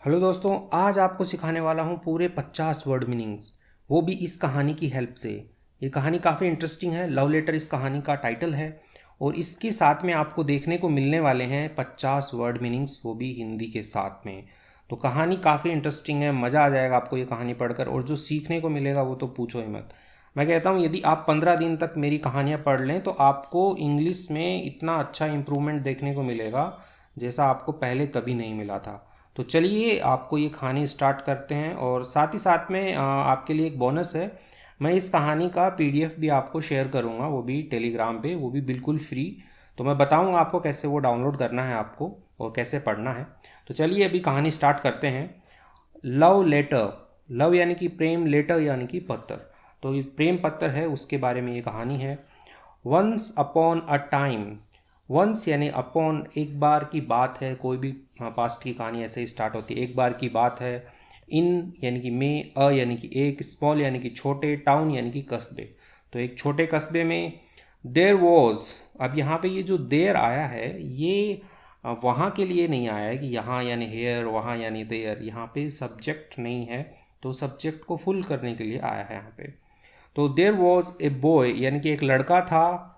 Hello दोस्तों, आज आपको सिखाने वाला हूँ पूरे 50 वर्ड मीनिंग्स, वो भी इस कहानी की हेल्प से। ये कहानी काफ़ी इंटरेस्टिंग है। लव लेटर इस कहानी का टाइटल है और इसके साथ में आपको देखने को मिलने वाले हैं 50 वर्ड मीनिंग्स, वो भी हिंदी के साथ में। तो कहानी काफ़ी इंटरेस्टिंग है, मज़ा आ जाएगा आपको ये कहानी पढ़कर, और जो सीखने को मिलेगा वो तो पूछो ही मत। मैं कहता हूँ यदि आप 15 दिन तक मेरी कहानियाँ पढ़ लें तो आपको इंग्लिश में इतना अच्छा इम्प्रूवमेंट देखने को मिलेगा जैसा आपको पहले कभी नहीं मिला था। तो चलिए आपको ये कहानी स्टार्ट करते हैं, और साथ ही साथ में आपके लिए एक बोनस है। मैं इस कहानी का पीडीएफ भी आपको शेयर करूँगा, वो भी टेलीग्राम पे, वो भी बिल्कुल फ्री। तो मैं बताऊँगा आपको कैसे वो डाउनलोड करना है आपको और कैसे पढ़ना है। तो चलिए अभी कहानी स्टार्ट करते हैं। लव लेटर, लव यानी कि प्रेम, लेटर यानी कि पत्र। तो ये प्रेम पत्र है, उसके बारे में ये कहानी है। Once upon a time, once यानी अपॉन, एक बार की बात है। कोई भी पास्ट की कहानी ऐसे ही स्टार्ट होती है, एक बार की बात है। इन यानी कि में, अ यानी कि एक, स्मॉल यानी कि छोटे, टाउन यानी कि कस्बे। तो एक छोटे कस्बे में देयर वॉज। अब यहाँ पे ये जो देयर आया है ये वहाँ के लिए नहीं आया है कि यहाँ यानी हेयर, वहाँ यानी देयर। यहाँ पे सब्जेक्ट नहीं है, तो सब्जेक्ट को फुल करने के लिए आया है यहाँ पे। तो देयर वॉज ए बॉय यानी कि एक लड़का था।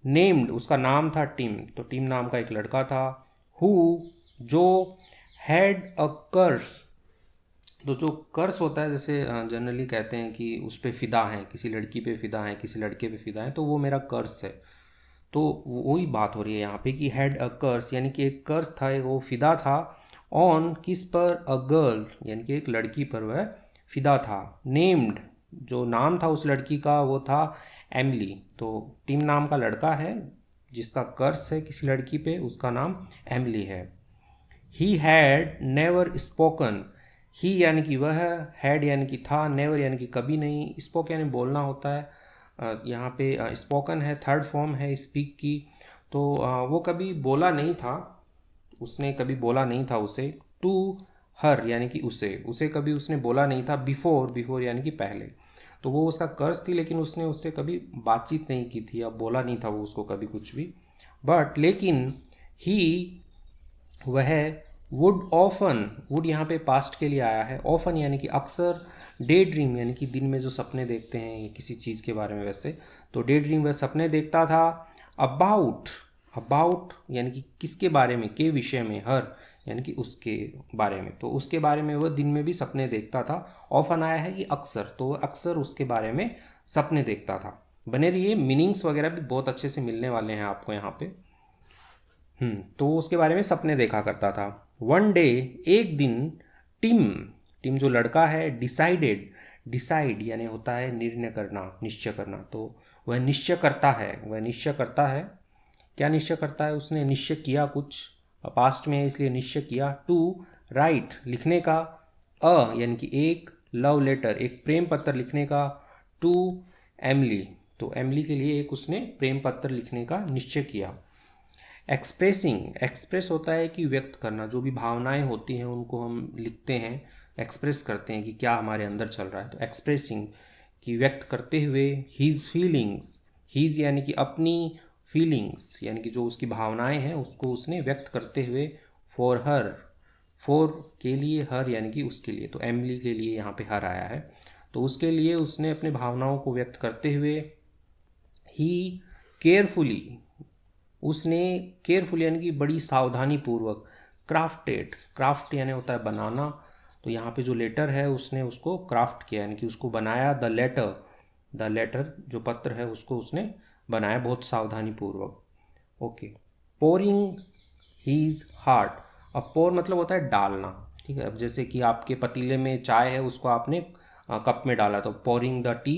नेम्ड, उसका नाम था टिम, तो टिम नाम का एक लड़का था। हु, जो, हैड अ कर्स। तो जो कर्स होता है, जैसे जनरली कहते हैं कि उस पे फिदा हैं, किसी लड़की पे फिदा हैं, किसी लड़के पे फिदा हैं, तो वो मेरा कर्स है। तो वही बात हो रही है यहाँ पे कि हैड अ कर्स यानी कि एक कर्स था, वो फिदा था। ऑन, किस पर, अ गर्ल यानी कि एक लड़की पर वह फिदा था। नेम्ड, जो नाम था उस लड़की का वो था एमिली। तो टिम नाम का लड़का है जिसका कर्स है किसी लड़की पे, उसका नाम एमिली है। ही हैड नेवर स्पोकन, ही यानी कि वह, हैड यानी कि था, नेवर यानी कि कभी नहीं, स्पोक यानी बोलना होता है। यहाँ पे स्पोकन है, थर्ड फॉर्म है स्पीक की। तो वो कभी बोला नहीं था, उसने कभी बोला नहीं था उसे। टू हर यानी कि उसे, उसे कभी उसने बोला नहीं था। बिफोर, बिफोर यानी कि पहले। तो वो उसका कर्ज थी, लेकिन उसने उससे कभी बातचीत नहीं की थी, अब बोला नहीं था वो उसको कभी कुछ भी। बट लेकिन ही, वह, वुड ऑफन, वुड यहाँ पे पास्ट के लिए आया है, ऑफन यानी कि अक्सर। डे ड्रीम यानी कि दिन में जो सपने देखते हैं किसी चीज़ के बारे में, वैसे तो डे ड्रीम वह सपने देखता था। अबाउट, अबाउट यानी कि किसके बारे में, के विषय में। हर यानी कि उसके बारे में, तो उसके बारे में वह दिन में भी सपने देखता था। ऑफन आया है कि अक्सर, तो वह अक्सर उसके बारे में सपने देखता था। बने रहिए, मीनिंग्स वगैरह भी बहुत अच्छे से मिलने वाले हैं आपको यहाँ पे। तो वो उसके बारे में सपने देखा करता था। वन डे, एक दिन, टिम, टिम जो लड़का है, डिसाइडेड, डिसाइड यानी होता है निर्णय करना, निश्चय करना। तो वह निश्चय करता है, वह निश्चय करता है। क्या निश्चय करता है, उसने निश्चय किया कुछ, पास्ट में है इसलिए निश्चय किया। टू राइट, लिखने का। अ यानी कि एक, लव लेटर एक प्रेम पत्र लिखने का। टू एमली, तो एमली के लिए एक उसने प्रेम पत्र लिखने का निश्चय किया। एक्सप्रेसिंग, एक्सप्रेस होता है कि व्यक्त करना, जो भी भावनाएं होती हैं उनको हम लिखते हैं, एक्सप्रेस करते हैं कि क्या हमारे अंदर चल रहा है। तो एक्सप्रेसिंग कि व्यक्त करते हुए। हीज़ फीलिंग्स, हीज़ यानी कि अपनी, फीलिंग्स यानी कि जो उसकी भावनाएं हैं उसको उसने व्यक्त करते हुए। फॉर हर, फॉर के लिए, हर यानी कि उसके लिए, तो एमिली के लिए यहाँ पे हर आया है। तो उसके लिए उसने अपने भावनाओं को व्यक्त करते हुए। ही केयरफुली, उसने, केयरफुल यानी कि बड़ी सावधानी पूर्वक। क्राफ्टेड, क्राफ्ट यानी होता है बनाना, तो यहाँ पे जो लेटर है उसने उसको क्राफ्ट किया यानी कि उसको बनाया। द लेटर, द लेटर जो पत्र है उसको उसने बनाया बहुत सावधानी पूर्वक। ओके। पोरिंग हीज हार्ट, अब पोर मतलब होता है डालना, ठीक है। अब जैसे कि आपके पतीले में चाय है, उसको आपने कप में डाला, तो pouring the T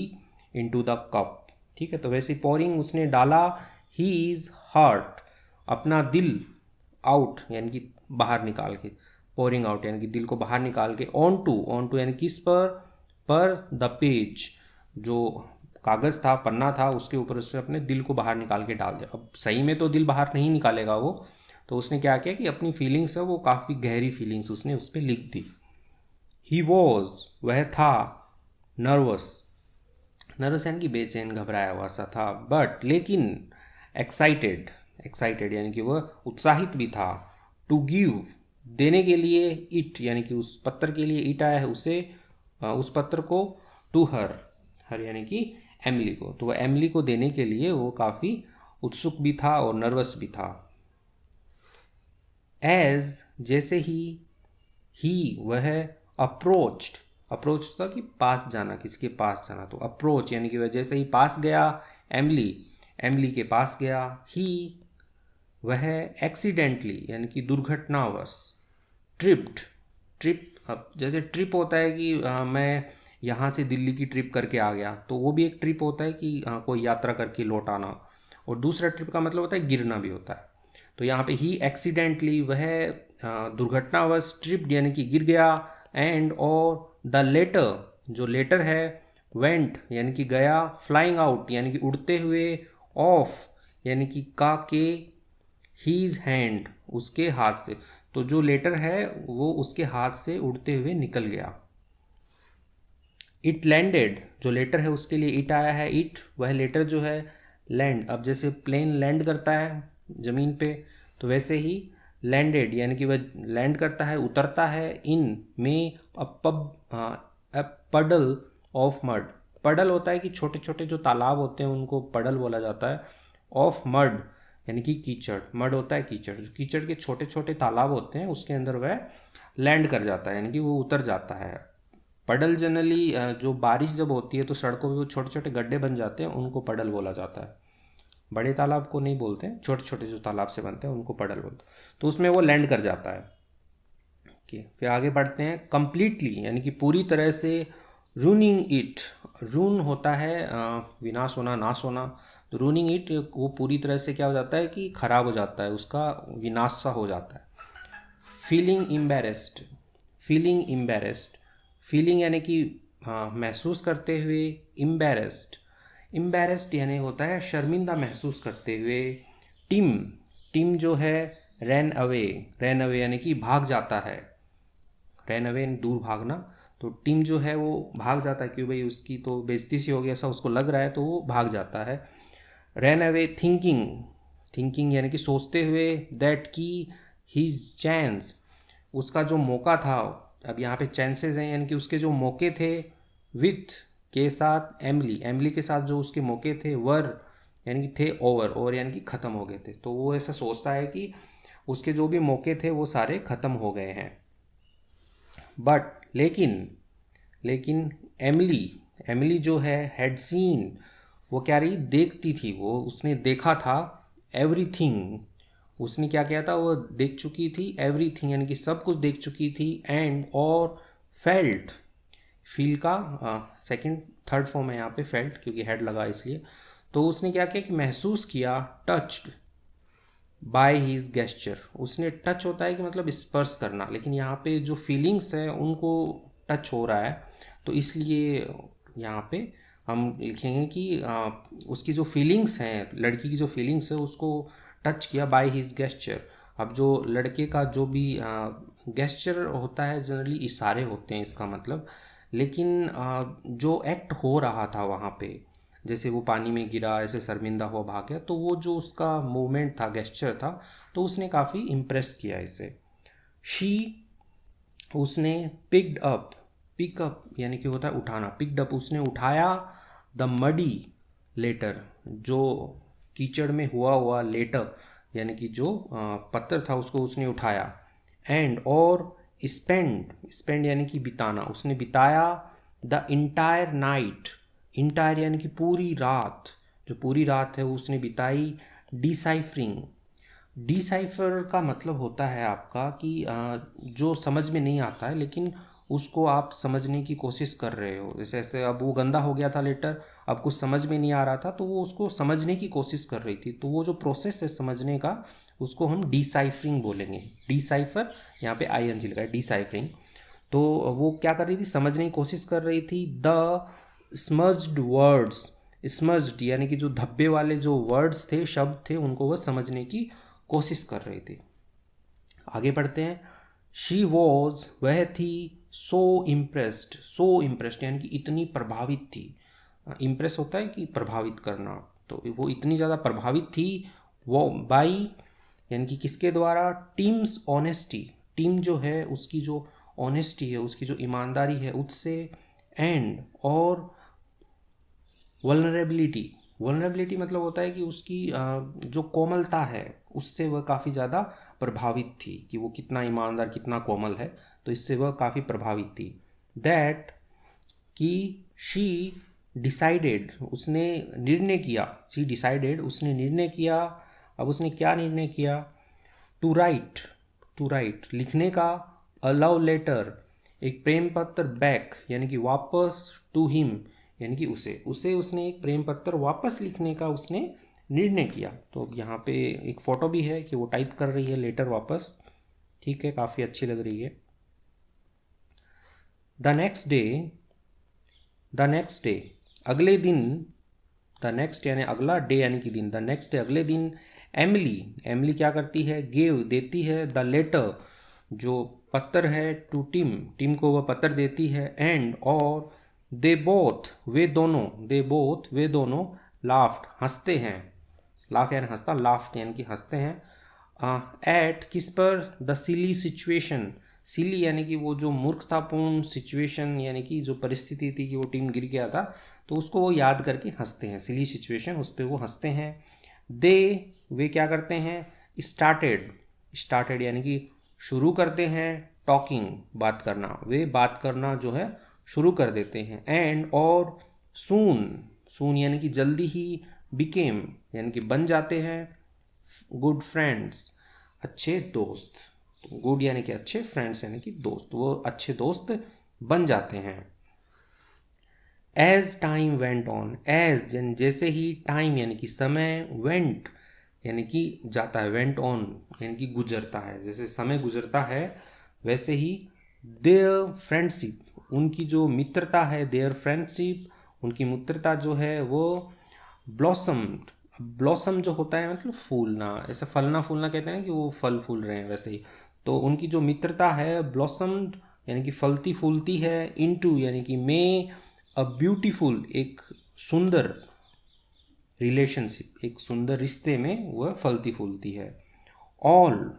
into the cup, ठीक है। तो वैसे पोरिंग उसने डाला। ही इज हर्ट, अपना दिल, आउट यानी कि बाहर निकाल के, पोरिंग आउट यानी कि दिल को बाहर निकाल के। ऑन टू, ऑन टू यानी किस पर द पेज, जो कागज़ था, पन्ना था, उसके ऊपर उसने अपने दिल को बाहर निकाल के डाल दिया। अब सही में तो दिल बाहर नहीं निकालेगा वो, तो उसने क्या किया कि अपनी फीलिंग्स है वो काफ़ी गहरी फीलिंग्स उसने उस पर लिख दी। ही वॉज, वह था। नर्वस, नर्वस यानी कि बेचैन, घबराया हुआ सा था। बट लेकिन, एक्साइटेड, एक्साइटेड यानी कि वह उत्साहित भी था। टू गिव, देने के लिए इट यानी कि उस पत्र के लिए इट आया है उसे, उस पत्र को, टू हर, हर यानी कि एमिली को, तो वह एमिली को देने के लिए वो काफ़ी उत्सुक भी था और नर्वस भी था। एज जैसे ही वह अप्रोच्ड, अप्रोच था कि पास जाना, किसके पास जाना, तो अप्रोच यानी कि वह जैसे ही पास गया एमिली, एमिली के पास गया, ही वह एक्सीडेंटली यानी कि दुर्घटनावश, ट्रिप्ड, ट्रिप, अब जैसे ट्रिप होता है कि मैं यहाँ से दिल्ली की ट्रिप करके आ गया, तो वो भी एक ट्रिप होता है कि कोई यात्रा करके लौट आना, और दूसरा ट्रिप का मतलब होता है गिरना भी होता है। तो यहाँ पे ही एक्सीडेंटली, वह दुर्घटनावश, ट्रिप्ड यानी कि गिर गया, एंड और द लेटर, जो लेटर है, वेंट यानी कि गया, फ्लाइंग आउट यानी कि उड़ते हुए, ऑफ यानी कि का के, हीज हैंड उसके हाथ से, तो जो लेटर है वो उसके हाथ से उड़ते हुए निकल गया। इट लैंडेड, जो लेटर है उसके लिए इट आया है, इट वह लेटर जो है, लैंड, अब जैसे प्लेन लैंड करता है ज़मीन पे, तो वैसे ही लैंडेड यानी कि वह लैंड करता है, उतरता है, इन में अ पडल ऑफ मड, पडल होता है कि छोटे छोटे जो तालाब होते हैं उनको पडल बोला जाता है, ऑफ मड यानी कि कीचड़, मड होता है कीचड़, जो कीचड़ के छोटे छोटे तालाब होते हैं उसके अंदर वह लैंड कर जाता है यानी कि वो उतर जाता है। पडल जनरली जो बारिश जब होती है तो सड़कों पे वो छोटे छोटे गड्ढे बन जाते हैं, उनको पडल बोला जाता है। बड़े तालाब को नहीं बोलते हैं, छोटे छोटे जो तालाब से बनते हैं उनको पडल बोलते हैं, तो उसमें वो लैंड कर जाता है। ओके, फिर आगे बढ़ते हैं, कंप्लीटली यानी कि पूरी तरह से, रूनिंग इट, रून होता है विनाश होना, नाश होना, तो रूनिंग इट वो पूरी तरह से क्या हो जाता है कि खराब हो जाता है, उसका विनाश सा हो जाता है। Feeling embarrassed, feeling embarrassed, feeling यानी कि महसूस करते हुए, एम्बेरेस्ड, एम्बेरेस्ड यानी होता है शर्मिंदा महसूस करते हुए। टिम, टिम जो है रैन अवे, रैन अवे यानी कि भाग जाता है, रैन अवे दूर भागना, तो टिम जो है वो भाग जाता है कि भाई उसकी तो बेइज्जती सी हो गई ऐसा उसको लग रहा है, तो वो भाग जाता है। रैन अवे थिंकिंग, थिंकिंग यानी कि सोचते हुए, दैट की हिज चांस, उसका जो मौका था, अब यहाँ पे चांसेस हैं यानी कि उसके जो मौके थे, विथ के साथ, एमली, एमली के साथ जो उसके मौके थे, वर यानी कि थे, ओवर, ओवर यानी कि ख़त्म हो गए थे, तो वो ऐसा सोचता है कि उसके जो भी मौके थे वो सारे ख़त्म हो गए हैं। बट लेकिन, लेकिन एमली, एमली जो है, हैड सीन, वो क्या रही, देखती थी, वो उसने देखा था, एवरीथिंग, उसने क्या किया था, वो देख चुकी थी, एवरीथिंग यानी कि सब कुछ देख चुकी थी, एंड और फेल्ट, फील का सेकंड थर्ड फॉर्म है यहाँ पे फेल्ट, क्योंकि हेड लगा इसलिए, तो उसने क्या किया कि महसूस किया, टच्ड बाय हिज गेस्चर, उसने, टच होता है कि मतलब स्पर्श करना, लेकिन यहाँ पे जो फीलिंग्स है उनको टच हो रहा है, तो इसलिए यहाँ पे हम लिखेंगे कि उसकी जो फीलिंग्स हैं, लड़की की जो फीलिंग्स है उसको टच किया बाय हिज गेस्चर। अब जो लड़के का जो भी गेस्चर होता है, जनरली इशारे होते हैं इसका मतलब, लेकिन जो एक्ट हो रहा था वहाँ पे, जैसे वो पानी में गिरा, ऐसे शर्मिंदा हुआ भाग गया, तो वो जो उसका मूवमेंट था, गेस्चर था, तो उसने काफ़ी इम्प्रेस किया इसे। शी, उसने, पिक्ड अप, पिकअप यानी कि होता है उठाना, पिक्ड अप उसने उठाया, द मडी लेटर, जो कीचड़ में हुआ हुआ लेटर यानी कि जो पत्र था उसको उसने उठाया, एंड और स्पेंड, स्पेंड यानी कि बिताना, उसने बिताया, द इंटायर नाइट, इंटायर यानी कि पूरी रात, जो पूरी रात है उसने बिताई, डिसाइफरिंग, डिसाइफर का मतलब होता है आपका कि जो समझ में नहीं आता है लेकिन उसको आप समझने की कोशिश कर रहे हो, जैसे ऐसे अब वो गंदा हो गया था लेटर, अब कुछ समझ में नहीं आ रहा था तो वो उसको समझने की कोशिश कर रही थी, तो वो जो प्रोसेस है समझने का उसको हम डिसाइफरिंग बोलेंगे। डिसाइफर यहाँ पे आई एन जी लगा है, डिसाइफरिंग, तो वो क्या कर रही थी, समझने की कोशिश कर रही थी, द स्मज्ड वर्ड्स, स्मज्ड यानी कि जो धब्बे वाले जो वर्ड्स थे, शब्द थे, उनको वह समझने की कोशिश कर रही थी। आगे बढ़ते हैं, शी वॉज, वह थी, सो इम्प्रेस्ड, सो इम्प्रेस्ड यानी कि इतनी प्रभावित थी, इम्प्रेस होता है कि प्रभावित करना, तो वो इतनी ज़्यादा प्रभावित थी, वो बाई यानी कि किसके द्वारा, टीम्स ऑनेस्टी, टिम जो है उसकी जो ऑनेस्टी है, उसकी जो ईमानदारी है उससे, एंड और वल्नरेबिलिटी मतलब होता है कि उसकी जो कोमलता है उससे वह काफ़ी ज़्यादा प्रभावित थी, कि वो कितना ईमानदार कितना कोमल है, तो इससे वह काफ़ी प्रभावित थी। दैट कि शी डिसाइडेड, उसने निर्णय किया, शी डिसाइडेड उसने निर्णय किया। अब उसने क्या निर्णय किया? टू राइट लिखने का, अ लव लेटर एक प्रेम पत्र, बैक यानी कि वापस, टू हिम यानी कि उसे उसने एक प्रेम पत्र वापस लिखने का उसने निर्णय किया। तो अब यहाँ पे एक फ़ोटो भी है कि वो टाइप कर रही है लेटर वापस, ठीक है, काफ़ी अच्छी लग रही है। द नेक्स्ट डे अगले दिन, द नेक्स्ट यानी अगला, डे यानी कि दिन, द नेक्स्ट डे अगले दिन, एमिली क्या करती है? गिव देती है, द लेटर जो पत्र है, टू टिम को वह पत्र देती है, एंड और वे दोनों लाफ्ट हंसते हैं, लाफ यानी हंसता, लाफ्ट यानी कि हंसते हैं। एट किस पर? द सिली सिचुएशन, सिली यानी कि वो जो मूर्खतापूर्ण सिचुएशन यानी कि जो परिस्थिति थी कि वो टीम गिर गया था, तो उसको वो याद करके हंसते हैं, सिली सिचुएशन, उस पर वो हंसते हैं। वे क्या करते हैं? स्टार्टेड यानी कि शुरू करते हैं, टॉकिंग बात करना, वे बात करना जो है शुरू कर देते हैं। एंड और सून यानी कि जल्दी ही, बिकेम यानी कि बन जाते हैं, गुड फ्रेंड्स अच्छे दोस्त, गुड यानी कि अच्छे, फ्रेंड्स यानी कि दोस्त, वो अच्छे दोस्त बन जाते हैं। As time went on, as जैसे ही, टाइम यानी कि समय, वेंट यानी कि जाता है, वेंट ऑन यानी कि गुजरता है, जैसे समय गुजरता है वैसे ही देयर फ्रेंडशिप उनकी जो मित्रता है, देयर फ्रेंडशिप उनकी मित्रता जो है वो ब्लॉसम जो होता है मतलब फूलना, ऐसे फलना फूलना कहते हैं कि वो फल फूल रहे हैं, वैसे ही तो उनकी जो मित्रता है ब्लॉसम्ड यानी कि फलती फूलती है, इनटू यानी कि में, अ ब्यूटीफुल एक सुंदर रिलेशनशिप, एक सुंदर रिश्ते में वह फलती फूलती है। ऑल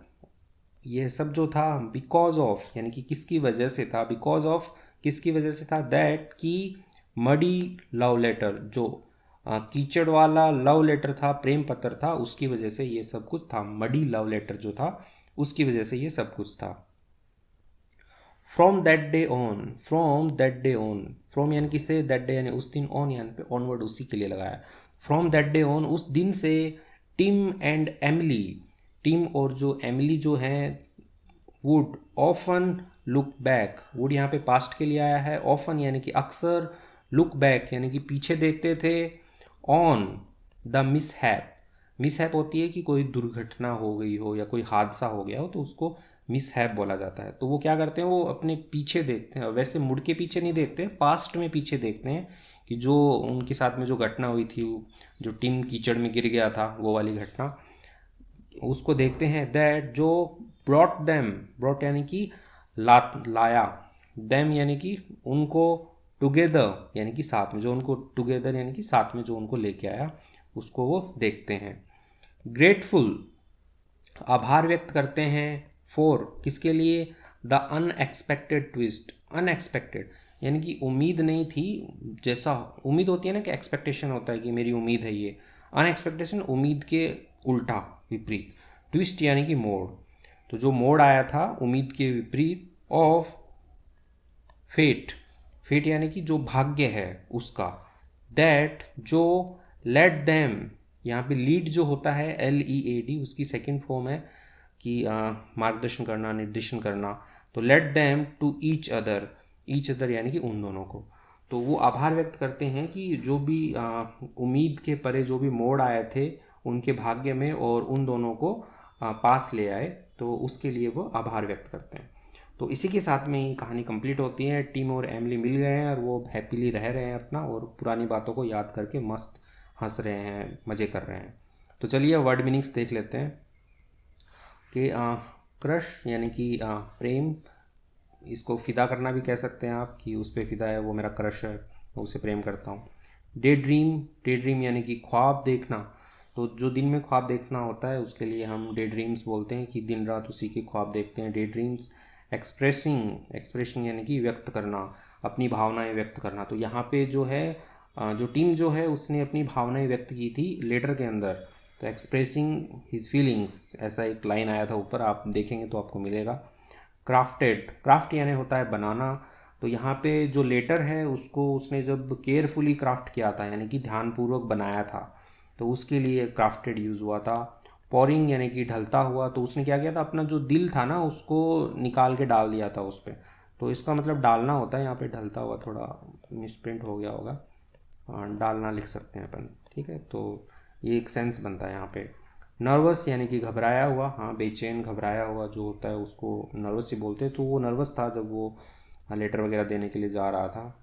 ये सब जो था, बिकॉज ऑफ यानी कि किसकी वजह से था, बिकॉज ऑफ किसकी वजह से था, दैट की मडी लव लेटर जो कीचड़ वाला लव लेटर था, प्रेम पत्र था, उसकी वजह से ये सब कुछ था, मडी लव लेटर जो था उसकी वजह से ये सब कुछ था। From that day on, from यानी कि से, दैट डे यानी उस दिन, ऑन यानी पे ऑनवर्ड उसी के लिए लगाया। फ्रॉम दैट डे ऑन उस दिन से, टिम और जो एमिली जो हैं, would often look back, would यहाँ पे पास्ट के लिए आया है, ऑफन यानी कि अक्सर, लुक बैक यानी कि पीछे देखते थे, ऑन द मिसहैप होती है कि कोई दुर्घटना हो गई हो या कोई हादसा हो गया हो तो उसको मिसहैप बोला जाता है। तो वो क्या करते हैं, वो अपने पीछे देखते हैं, वैसे मुड़ के पीछे नहीं देखते, पास्ट में पीछे देखते हैं कि जो उनके साथ में जो घटना हुई थी, जो टीम कीचड़ में गिर गया था वो वाली घटना, उसको देखते हैं। दैट जो ब्रॉट यानी कि लाया, देम यानी कि उनको, टुगेदर यानी कि साथ में, जो उनको टुगेदर यानी कि साथ में जो उनको लेके आया उसको वो देखते हैं। ग्रेटफुल आभार व्यक्त करते हैं, फॉर किसके लिए, द अनएक्सपेक्टेड ट्विस्ट, अनएक्सपेक्टेड यानी कि उम्मीद नहीं थी, जैसा उम्मीद होती है ना कि एक्सपेक्टेशन होता है कि मेरी उम्मीद है ये, अनएक्सपेक्टेशन उम्मीद के उल्टा विपरीत, ट्विस्ट यानी कि मोड़, तो जो मोड़ आया था उम्मीद के विपरीत, ऑफ फेट यानी कि जो भाग्य है उसका, दैट जो, लेट देम यहाँ पे लीड जो होता है LEAD उसकी सेकंड फॉर्म है कि मार्गदर्शन करना, निर्देशन करना, तो let them to each other यानी कि उन दोनों को, तो वो आभार व्यक्त करते हैं कि जो भी उम्मीद के परे जो भी मोड़ आए थे उनके भाग्य में और उन दोनों को पास ले आए, तो उसके लिए वो आभार व्यक्त करते हैं। तो इसी के साथ में ये कहानी कंप्लीट होती है, टिम और एमिली मिल गए हैं और वो हैप्पीली रह रहे हैं अपना, और पुरानी बातों को याद करके मस्त हंस रहे हैं, मज़े कर रहे हैं। तो चलिए वर्ड मीनिंग्स देख लेते हैं कि क्रश यानी कि प्रेम, इसको फ़िदा करना भी कह सकते हैं आप, कि उस पर फ़िदा है, वो मेरा क्रश है, मैं उसे प्रेम करता हूँ। डे ड्रीम यानी कि ख्वाब देखना, तो जो दिन में ख्वाब देखना होता है उसके लिए हम डे ड्रीम्स बोलते हैं, कि दिन रात उसी के ख्वाब देखते हैं। डे ड्रीम्स एक्सप्रेसिंग यानी कि व्यक्त करना, अपनी भावनाएं व्यक्त करना। तो यहाँ पे जो है जो टीम जो है उसने अपनी भावनाएं व्यक्त की थी लेटर के अंदर। तो एक्सप्रेसिंग हिज फीलिंग्स, ऐसा एक लाइन आया था ऊपर, आप देखेंगे तो आपको मिलेगा। क्राफ्ट यानी होता है बनाना। तो यहाँ पे जो लेटर है उसको उसने जब केयरफुली क्राफ्ट किया था, यानी कि ध्यानपूर्वक बनाया था, तो उसके लिए क्राफ्टेड यूज़ हुआ था। पॉरिंग यानी कि ढलता हुआ, तो उसने क्या किया था, अपना जो दिल था ना उसको निकाल के डाल दिया था उस पर। तो इसका मतलब डालना होता है, यहाँ पे ढलता हुआ थोड़ा मिसप्रिंट हो गया होगा, डालना लिख सकते हैं अपन, ठीक है। तो ये एक सेंस बनता है यहाँ पे। नर्वस यानी कि घबराया हुआ, हाँ बेचैन घबराया हुआ जो होता है उसको नर्वस ही बोलते हैं। तो वो नर्वस था जब वो लेटर वगैरह देने के लिए जा रहा था।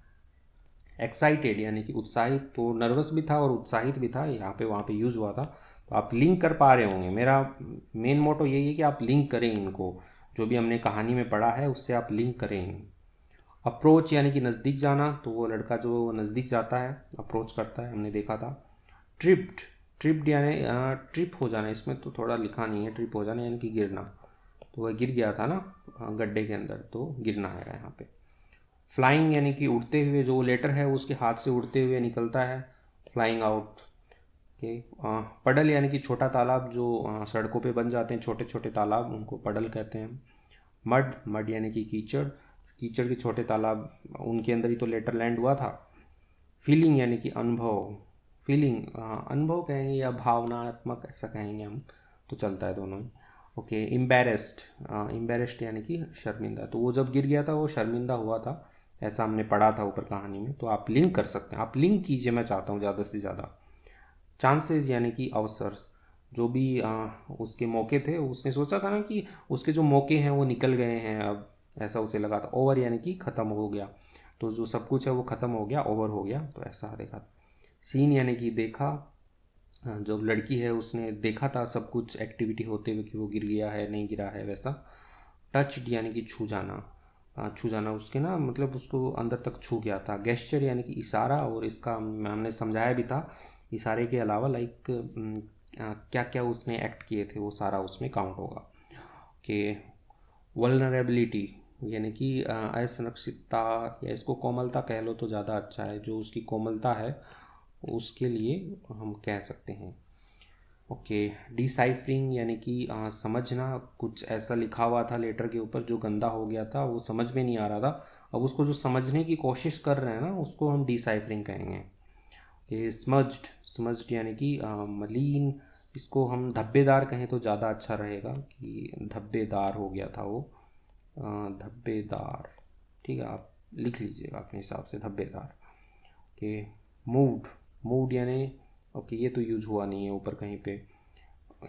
एक्साइटेड यानी कि उत्साहित, तो नर्वस भी था और उत्साहित भी था, यहाँ पे वहाँ पे यूज़ हुआ था। तो आप लिंक कर पा रहे होंगे। मेरा मेन मोटो यही है कि आप लिंक करें इनको, जो भी हमने कहानी में पढ़ा है उससे आप लिंक करें। अप्रोच यानी कि नज़दीक जाना, तो वो लड़का जो नज़दीक जाता है अप्रोच करता है, हमने देखा था। ट्रिप्ड यानी ट्रिप हो जाना, इसमें तो थोड़ा लिखा नहीं है, ट्रिप हो जाना यानी कि गिरना। तो वह गिर गया था ना गड्ढे के अंदर, तो गिरना है यहाँ पे। फ्लाइंग यानी कि उड़ते हुए, जो लेटर है उसके हाथ से उड़ते हुए निकलता है, फ्लाइंग आउट के। पडल यानी कि छोटा तालाब, जो सड़कों पे बन जाते हैं छोटे छोटे तालाब, उनको पडल कहते हैं। मड यानी कि कीचड़, कीचड़ के छोटे तालाब, उनके अंदर ही तो लेटर लैंड हुआ था। फीलिंग यानी कि अनुभव, फीलिंग अनुभव कहेंगे या भावनात्मक ऐसा कहेंगे हम, तो चलता है दोनों ही। ओके। एम्बेरेस्ड यानी कि शर्मिंदा, तो वो जब गिर गया था वो शर्मिंदा हुआ था, ऐसा हमने पढ़ा था ऊपर कहानी में। तो आप लिंक कर सकते हैं, आप लिंक कीजिए, मैं चाहता हूँ ज़्यादा से ज़्यादा। चांसेस यानी कि अवसर, जो भी उसके मौके थे, उसने सोचा था ना कि उसके जो मौके हैं वो निकल गए हैं अब, ऐसा उसे लगा था। ओवर यानी कि ख़त्म हो गया, तो जो सब कुछ है वो ख़त्म हो गया, ओवर हो गया, तो ऐसा देखा। सीन यानी कि देखा, जो लड़की है उसने देखा था सब कुछ एक्टिविटी होते हुए कि वो गिर गया है नहीं गिरा है, वैसा। टच्ड यानी कि छू जाना, छू जाना उसके ना, मतलब उसको अंदर तक छू गया था। गेस्चर यानी कि इशारा, और इसका हमने समझाया भी था, इशारे के अलावा लाइक क्या क्या उसने एक्ट किए थे वो सारा उसमें काउंट होगा। कि वल्नरेबिलिटी यानी कि असुरक्षितता, या इसको कोमलता कह लो तो ज़्यादा अच्छा है, जो उसकी कोमलता है उसके लिए हम कह सकते हैं। ओके। डिसाइफरिंग यानी कि समझना, कुछ ऐसा लिखा हुआ था लेटर के ऊपर जो गंदा हो गया था, वो समझ में नहीं आ रहा था, अब उसको जो समझने की कोशिश कर रहे हैं ना उसको हम डिसाइफरिंग कहेंगे। कि स्मज्ड यानी कि मलिन, इसको हम धब्बेदार कहें तो ज़्यादा अच्छा रहेगा, कि धब्बेदार हो गया था वो, धब्बेदार, ठीक है, आप लिख लीजिएगा अपने हिसाब से धब्बेदार। कि मूड यानी, ओके ये तो यूज हुआ नहीं है ऊपर कहीं पे,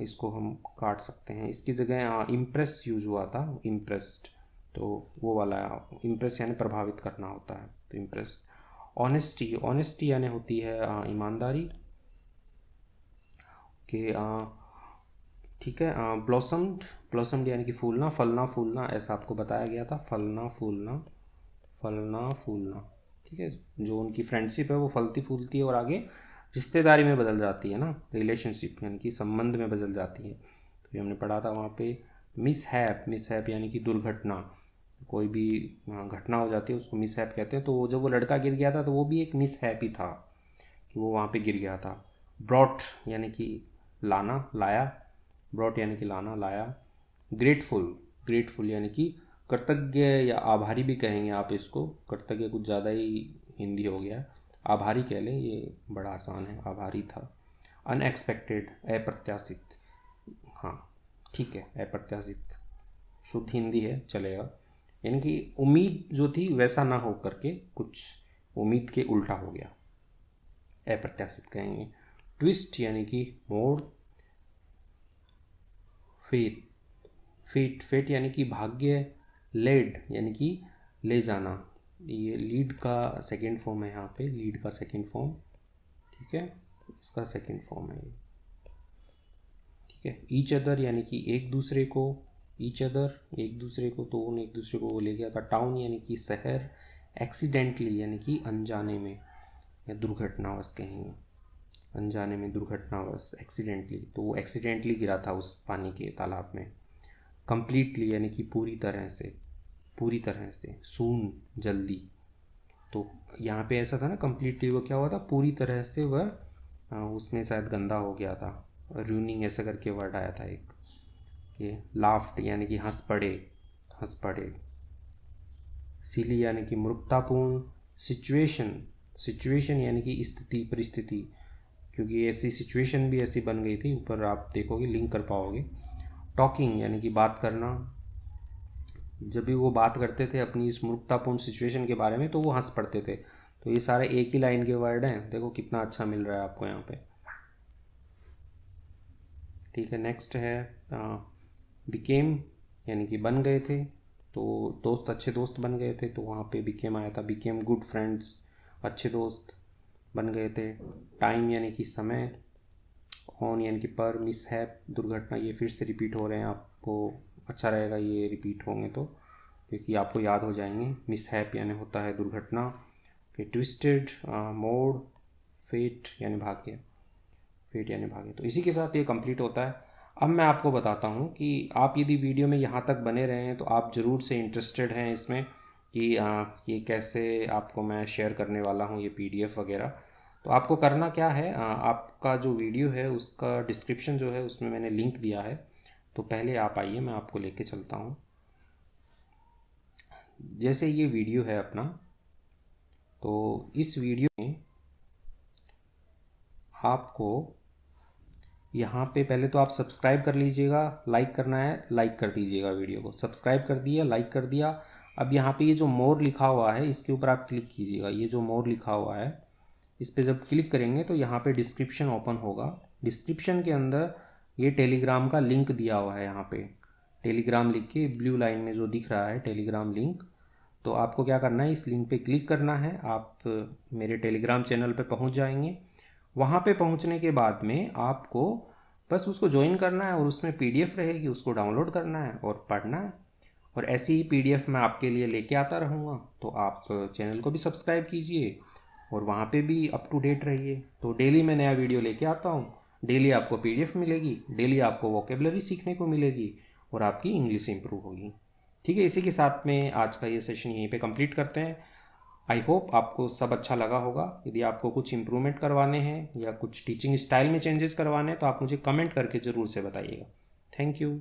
इसको हम काट सकते हैं, इसकी जगह इम्प्रेस यूज हुआ था, इम्प्रेस्ड, तो वो वाला इम्प्रेस यानी प्रभावित करना होता है, तो इम्प्रेस। ऑनेस्टी यानी होती है ईमानदारी के, ठीक है। ब्लॉसम्ड यानी कि फूलना, फलना फूलना, ऐसा आपको बताया गया था, फलना फूलना, ठीक है। जो उनकी फ्रेंडशिप है वो फलती फूलती है और आगे रिश्तेदारी में बदल जाती है ना, रिलेशनशिप यानी कि संबंध में बदल जाती है। तो ये हमने पढ़ा था वहाँ पे। मिसहैप यानी कि दुर्घटना, कोई भी घटना हो जाती है उसको मिसहैप कहते हैं। तो जब वो लड़का गिर गया था तो वो भी एक मिसहैप ही था कि वो वहाँ पे गिर गया था। ब्रॉट यानी कि लाया, ब्रॉट यानी कि लाया। ग्रेटफुल यानी कि कृतज्ञ या आभारी भी कहेंगे आप इसको, कृतज्ञ कुछ ज़्यादा ही हिंदी हो गया, आभारी कह लें, ये बड़ा आसान है, आभारी था। अनएक्सपेक्टेड, अप्रत्याशित, हाँ ठीक है, अप्रत्याशित शुद्ध हिंदी है, चलेगा। यानी कि उम्मीद जो थी वैसा ना हो करके कुछ उम्मीद के उल्टा हो गया, अप्रत्याशित कहेंगे। ट्विस्ट यानी कि मोड़। फेट यानी कि भाग्य। लेड यानी कि ले जाना, ये लीड का सेकेंड फॉर्म है, यहाँ पे लीड का सेकेंड फॉर्म, ठीक है, इसका सेकेंड फॉर्म है ये, ठीक है। ईच अदर यानी कि एक दूसरे को, ईच अदर एक दूसरे को, तो उन्हें एक दूसरे को ले गया था। टाउन यानी कि शहर। एक्सीडेंटली यानी कि अनजाने में या दुर्घटनावश कहेंगे। अनजाने में, दुर्घटनावश, एक्सीडेंटली, तो वो एक्सीडेंटली गिरा था उस पानी के तालाब में। कंप्लीटली यानी कि पूरी तरह से, सून, जल्दी। तो यहाँ पे ऐसा था ना, कंप्लीटली वो क्या हुआ था, पूरी तरह से वह उसमें शायद गंदा हो गया था। रूनिंग ऐसा करके वर्ड आया था एक, कि लाफ्ट यानी कि हंस पड़े। सिली यानी कि मूर्खतापूर्ण। सिचुएशन यानी कि स्थिति, परिस्थिति, क्योंकि ऐसी सिचुएशन भी ऐसी बन गई थी, ऊपर आप देखोगे लिंक कर पाओगे। टॉकिंग यानी कि बात करना, जब भी वो बात करते थे अपनी इस मूर्खतापूर्ण सिचुएशन के बारे में तो वो हंस पड़ते थे। तो ये सारे एक ही लाइन के वर्ड हैं, देखो कितना अच्छा मिल रहा है आपको यहाँ पे। ठीक है, नेक्स्ट है बिकेम यानी कि बन गए थे, तो दोस्त, अच्छे दोस्त बन गए थे, तो वहाँ पे बिकेम आया था। बिकेम गुड फ्रेंड्स, अच्छे दोस्त बन गए थे। टाइम यानी कि समय। ऑन यानी कि पर। मिसहैप, दुर्घटना, ये फिर से रिपीट हो रहे हैं, आपको अच्छा रहेगा ये रिपीट होंगे तो, क्योंकि आपको याद हो जाएंगे। मिसहैप यानी होता है दुर्घटना। फिर ट्विस्टेड, मोड़, फेट यानी भाग्य, तो इसी के साथ ये कंप्लीट होता है। अब मैं आपको बताता हूँ कि आप यदि वीडियो में यहाँ तक बने रहे हैं तो आप ज़रूर से इंटरेस्टेड हैं इसमें कि ये कैसे आपको मैं शेयर करने वाला हूँ, ये PDF वगैरह। तो आपको करना क्या है, आपका जो वीडियो है उसका डिस्क्रिप्शन जो है उसमें मैंने लिंक दिया है, तो पहले आप आइए, मैं आपको लेके चलता हूँ। जैसे ये वीडियो है अपना, तो इस वीडियो में आपको यहाँ पे पहले तो आप सब्सक्राइब कर लीजिएगा, लाइक करना है लाइक कर दीजिएगा, वीडियो को सब्सक्राइब कर दिया, लाइक कर दिया। अब यहाँ पे ये जो मोर लिखा हुआ है इसके ऊपर आप क्लिक कीजिएगा। ये जो मोर लिखा हुआ है इस पर जब क्लिक करेंगे तो यहाँ पे डिस्क्रिप्शन ओपन होगा। डिस्क्रिप्शन के अंदर ये टेलीग्राम का लिंक दिया हुआ है, यहाँ पे टेलीग्राम लिख के ब्लू लाइन में जो दिख रहा है टेलीग्राम लिंक। तो आपको क्या करना है, इस लिंक पे क्लिक करना है, आप मेरे टेलीग्राम चैनल पे पहुँच जाएंगे। वहाँ पे पहुँचने के बाद में आपको बस उसको ज्वाइन करना है और उसमें PDF रहेगी, उसको डाउनलोड करना है और पढ़ना है। और ऐसी ही PDF मैं आपके लिए लेके आता रहूँगा, तो आप चैनल को भी सब्सक्राइब कीजिए और वहाँ पे भी अप टू डेट रहिए। तो डेली मैं नया वीडियो लेके आता हूँ, डेली आपको PDF मिलेगी, डेली आपको वोकेबलरी सीखने को मिलेगी और आपकी इंग्लिश इंप्रूव होगी। ठीक है, इसी के साथ में आज का ये सेशन यहीं पे कंप्लीट करते हैं। आई होप आपको सब अच्छा लगा होगा। यदि आपको कुछ इम्प्रूवमेंट करवाने हैं या कुछ टीचिंग स्टाइल में चेंजेस करवाने हैं तो आप मुझे कमेंट करके ज़रूर से बताइएगा। Thank you.